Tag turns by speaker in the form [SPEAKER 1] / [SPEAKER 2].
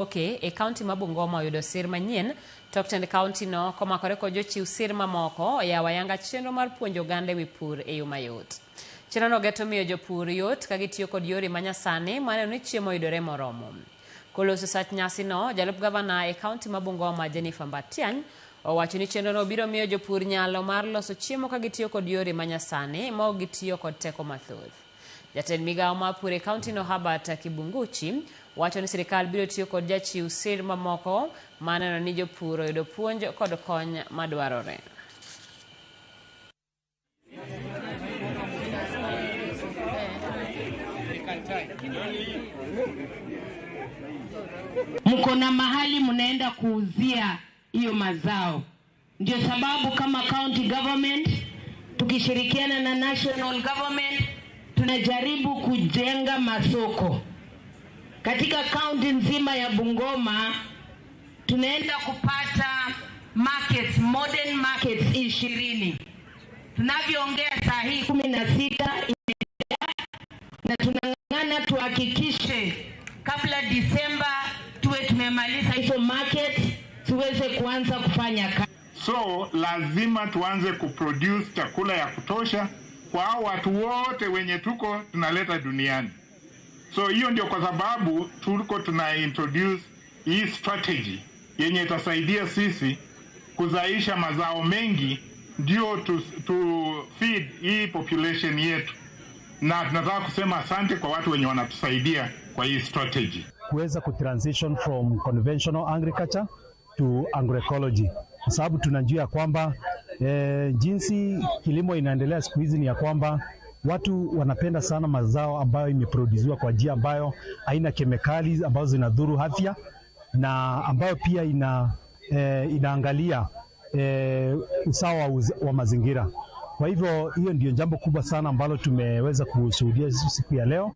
[SPEAKER 1] Okay, e county ma Bungoma oyudo sir manyien, Top Tend County no komakore kod jochiw sir mamoko ya wayanga chenro mar puonjo oganda wi pur e yo mayot. Chenro no geto miyo jopur yot ka gitiyo kod yore manyasani maneno ni chiemo yudore moromo. Koloso sach nyasi no, jalup gavana e county ma Bungoma Jennifer Mbatiany owacho ni chenro no biro miyo jopur nyalo mar loso chiemo ka gitiyo kod yore manyasani ma ok gitiyo kod teko mathoth. Jatend migawo mar pur e county no Herbert Kibunguchi wacho ni sirikal biro tiyo kod jachiw sir mamoko maneno ni jopur oyudo puonj kod kony madwarore.
[SPEAKER 2] Mko na mahali mnaenda kuuzia hiyo mazao. Ndio sababu kama county government tukishirikiana na national government tunajaribu kujenga masoko. Katika county nzima ya Bungoma tunaenda kupata markets, modern markets 20. Tunavyoongea saa hii 16 na tunang'ang'ana tuhakikishe kabla Disemba tuwe tumemaliza hizo market tuweze kuanza kufanya kazi.
[SPEAKER 3] So lazima tuanze kuproduce chakula ya kutosha kwa watu wote wenye tunaleta duniani. So hiyo ndio kwa sababu tuna introduce hii strategy yenye itasaidia sisi kuzaisha mazao mengi ndio to feed hii population yetu. Na tunataka kusema asante kwa watu wenye wanatusaidia kwa hii strategy.
[SPEAKER 4] Kuweza kutransition from conventional agriculture to agroecology. Kwa sababu tunajua kwamba jinsi kilimo inaendelea siku hizi ni ya kwamba watu wanapenda sana mazao ambayo imeproduziwa kwa njia ambayo haina kemikali ambazo zinadhuru afya na ambayo pia inaangalia usawa wa mazingira. Kwa hivyo hiyo ndio jambo kubwa sana ambalo tumeweza kushuhudia siku ya leo.